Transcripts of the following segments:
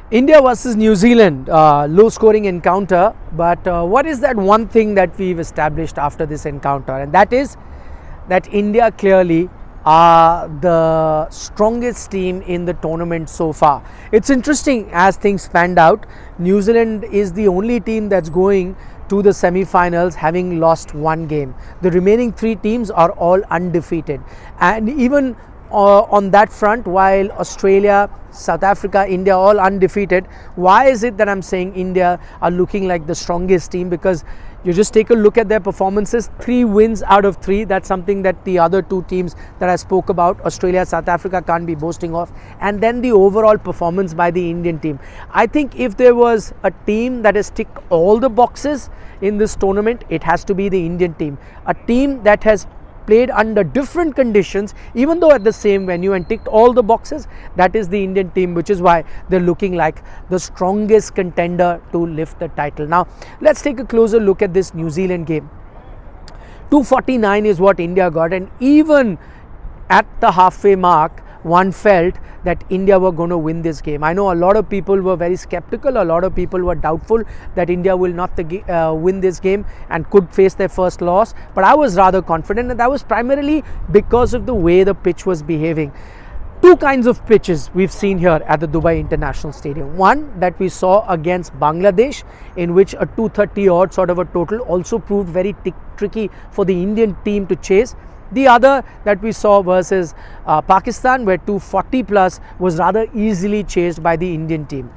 India versus New Zealand, low scoring encounter, but what is that one thing that we've established after this encounter, and that is that India clearly are the strongest team in the tournament so far. It's interesting as things panned out. New Zealand is the only team that's going to the semi-finals having lost one game. The remaining three teams are all undefeated, and even on that front, while Australia, South Africa, India all undefeated, why is it that I'm saying India are looking like the strongest team? Because you just take a look at their performances, 3 wins out of 3. That's something that the other two teams that I spoke about, Australia, South Africa, can't be boasting of. And then the overall performance by the Indian team. I think if there was a team that has ticked all the boxes in this tournament, it has to be the Indian team. A team that has played under different conditions, even though at the same venue, and ticked all the boxes. That is the Indian team, which is why they're looking like the strongest contender to lift the title. Now, let's take a closer look at this New Zealand game. 249 is what India got, and even at the halfway mark, one felt that India were going to win this game. I know a lot of people were very skeptical, a lot of people were doubtful that India will not win this game and could face their first loss, but I was rather confident, and that was primarily because of the way the pitch was behaving. Two kinds of pitches we've seen here at the Dubai International Stadium. One that we saw against Bangladesh, in which a 230 odd sort of a total also proved very tricky for the Indian team to chase. The other that we saw versus Pakistan, where 240 plus was rather easily chased by the Indian team.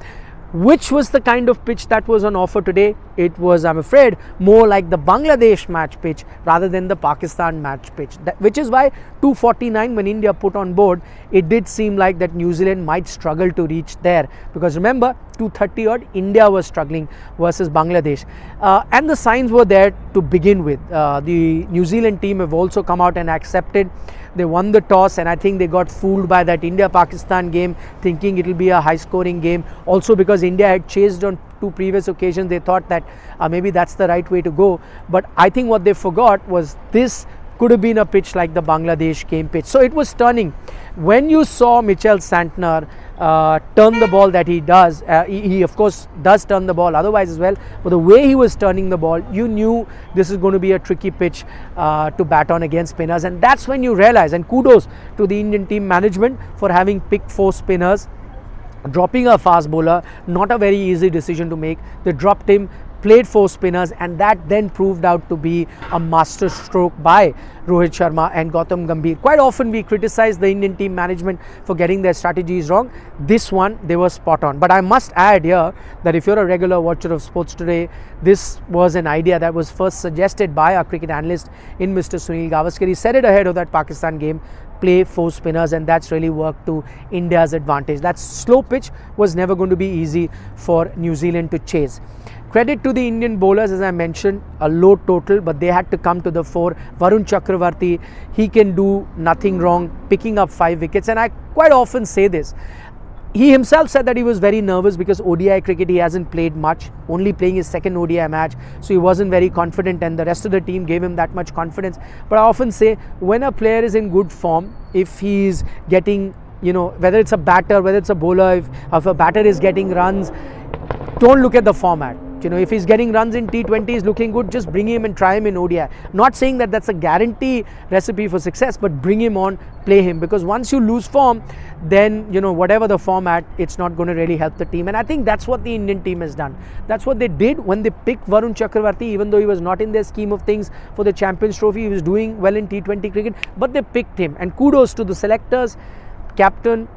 Which was the kind of pitch that was on offer today? It was, I'm afraid, more like the Bangladesh match pitch rather than the Pakistan match pitch. Which is why 249, when India put on board, it did seem like that New Zealand might struggle to reach there. Because remember, 230 odd, India was struggling versus Bangladesh. And the signs were there to begin with. The New Zealand team have also come out and accepted. They won the toss, and I think they got fooled by that India-Pakistan game, thinking it will be a high-scoring game. Also because India had chased on 2 previous occasions, they thought that maybe that's the right way to go. But I think what they forgot was this could have been a pitch like the Bangladesh game pitch. So it was turning. When you saw Mitchell Santner turn the ball that he does, he of course does turn the ball otherwise as well, but the way he was turning the ball, you knew this is going to be a tricky pitch to bat on against spinners. And that's when you realize, and kudos to the Indian team management for having picked 4 spinners. Dropping a fast bowler, not a very easy decision to make. They dropped him, played 4 spinners, and that then proved out to be a master stroke by Rohit Sharma and Gautam Gambhir. Quite often we criticize the Indian team management for getting their strategies wrong. This one, they were spot on. But I must add here that if you're a regular watcher of Sports Today, this was an idea that was first suggested by our cricket analyst in Mr. Sunil Gavaskar. He said it ahead of that Pakistan game, play 4 spinners, and that's really worked to India's advantage. That slow pitch was never going to be easy for New Zealand to chase. Credit to the Indian bowlers, as I mentioned, a low total, but they had to come to the fore. Varun Chakravarthy, he can do nothing wrong, picking up 5 wickets, and I quite often say this. He himself said that he was very nervous because ODI cricket he hasn't played much, only playing his second ODI match, so he wasn't very confident, and the rest of the team gave him that much confidence. But I often say, when a player is in good form, if he's getting, whether it's a batter, whether it's a bowler, if a batter is getting runs, don't look at the format. If he's getting runs in T20, he's looking good, just bring him and try him in ODI. Not saying that that's a guarantee recipe for success, but bring him on, play him. Because once you lose form, then, whatever the format, it's not going to really help the team. And I think that's what the Indian team has done. That's what they did when they picked Varun Chakravarthy, even though he was not in their scheme of things for the Champions Trophy. He was doing well in T20 cricket, but they picked him. And kudos to the selectors, captain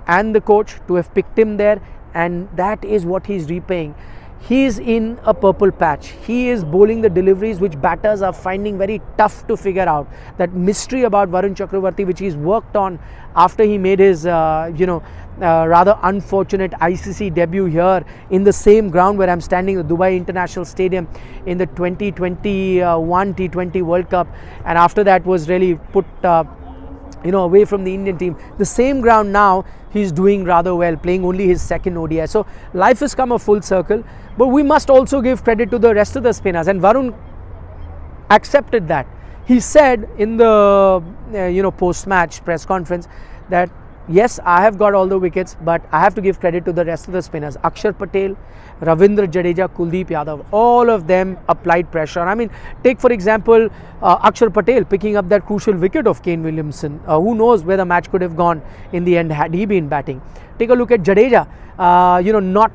and the coach to have picked him there. And that is what he's repaying. He is in a purple patch. He is bowling the deliveries which batters are finding very tough to figure out. That mystery about Varun Chakravarthy, which he's worked on after he made his, rather unfortunate ICC debut here in the same ground where I'm standing, the Dubai International Stadium, in the 2021 T20 World Cup. And after that was really put away from the Indian team. The same ground now, he's doing rather well, playing only his second ODI. So life has come a full circle, but we must also give credit to the rest of the spinners, and Varun accepted that. He said in the post-match press conference that yes, I have got all the wickets, but I have to give credit to the rest of the spinners. Akshar Patel, Ravindra Jadeja, Kuldeep Yadav, all of them applied pressure. I mean, take for example Akshar Patel picking up that crucial wicket of Kane Williamson. Who knows where the match could have gone in the end had he been batting. Take a look at Jadeja, not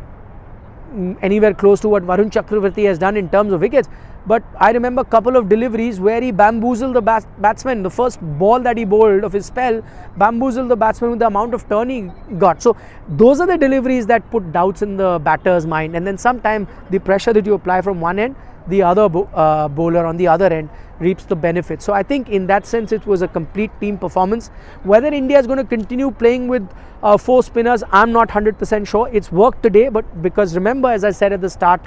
anywhere close to what Varun Chakravarthy has done in terms of wickets. But I remember a couple of deliveries where he bamboozled the batsman. The first ball that he bowled of his spell bamboozled the batsman with the amount of turn he got. So those are the deliveries that put doubts in the batter's mind. And then sometimes the pressure that you apply from one end, the other bowler on the other end reaps the benefit. So I think in that sense it was a complete team performance. Whether India is going to continue playing with 4 spinners, I'm not 100% sure. It's worked today, but because remember, as I said at the start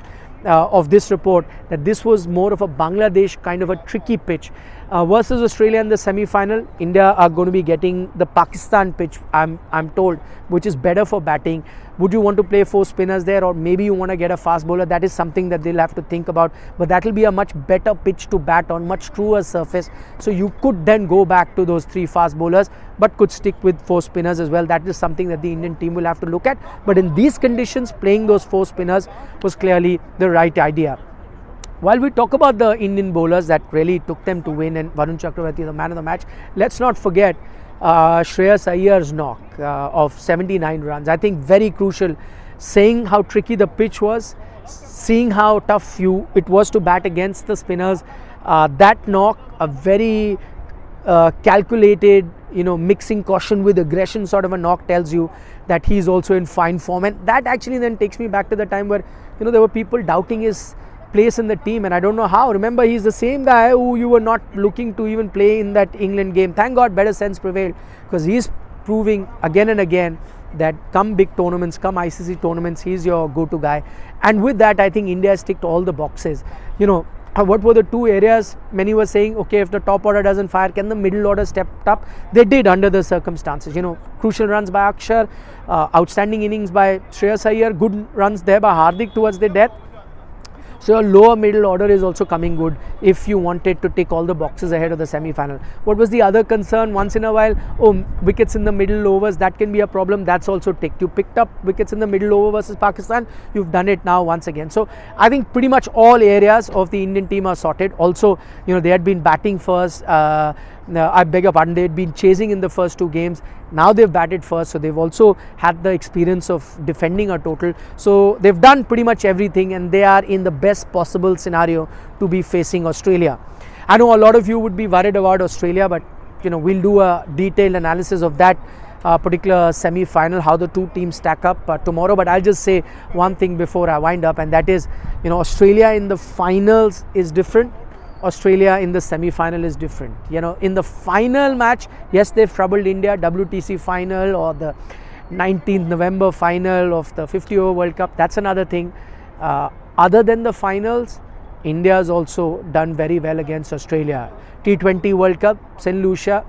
of this report, that this was more of a Bangladesh kind of a tricky pitch. Versus Australia in the semi-final, India are going to be getting the Pakistan pitch, I'm told, which is better for batting. Would you want to play 4 spinners there, or maybe you want to get a fast bowler? That is something that they'll have to think about, but that will be a much better pitch to bat on, much truer surface. So you could then go back to those 3 fast bowlers, but could stick with 4 spinners as well. That is something that the Indian team will have to look at. But in these conditions, playing those 4 spinners was clearly the right idea. While we talk about the Indian bowlers that really took them to win, and Varun Chakravarthy, the man of the match, let's not forget Shreyas Iyer's knock of 79 runs. I think very crucial, saying how tricky the pitch was, seeing how tough it was to bat against the spinners. That knock, a very calculated, mixing caution with aggression sort of a knock, tells you that he's also in fine form. And that actually then takes me back to the time where there were people doubting his place in the team, and I don't know how. Remember, he's the same guy who you were not looking to even play in that England game. Thank God better sense prevailed, because he's proving again and again that come big tournaments, come ICC tournaments, he's your go-to guy. And with that, I think India has ticked all the boxes. What were the 2 areas? Many were saying, okay, if the top order doesn't fire, can the middle order step up? They did under the circumstances. Crucial runs by Akshar, outstanding innings by Shreyas Iyer, good runs there by Hardik towards the death. So your lower middle order is also coming good if you wanted to tick all the boxes ahead of the semi-final. What was the other concern? Once in a while, wickets in the middle overs, that can be a problem. That's also ticked. You picked up wickets in the middle over versus Pakistan. You've done it now once again. So I think pretty much all areas of the Indian team are sorted. Also, they had been batting first. I beg your pardon, they had been chasing in the first 2 games. Now they've batted first, so they've also had the experience of defending a total. So they've done pretty much everything, and they are in the best possible scenario to be facing Australia. I know a lot of you would be worried about Australia, but we'll do a detailed analysis of that particular semi-final, how the 2 teams stack up tomorrow. But I'll just say one thing before I wind up, and that is, Australia in the finals is different. Australia in the semi-final is different. In the final match, yes, they've troubled India, WTC final or the 19th November final of the 50 over World Cup. That's another thing. Other than the finals, India has also done very well against Australia. T20 World Cup, St. Lucia,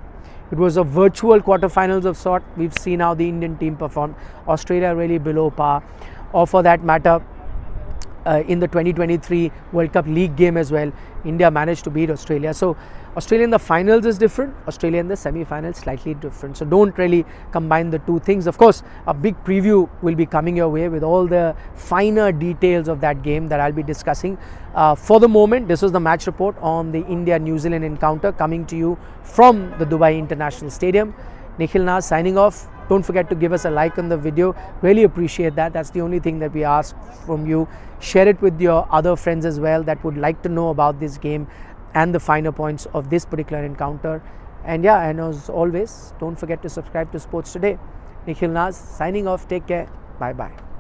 it was a virtual quarterfinals of sort. We've seen how the Indian team performed. Australia really below par, or for that matter, in the 2023 World Cup League game as well, India managed to beat Australia. So Australia in the finals is different, Australia in the semi-finals slightly different. So don't really combine the 2 things. Of course, a big preview will be coming your way with all the finer details of that game that I'll be discussing. For the moment, this was the match report on the India-New Zealand encounter, coming to you from the Dubai International Stadium. Nikhil Naz signing off. Don't forget to give us a like on the video. Really appreciate that. That's the only thing that we ask from you. Share it with your other friends as well that would like to know about this game and the finer points of this particular encounter. And as always, don't forget to subscribe to Sports Today. Nikhil Naz signing off. Take care. Bye bye.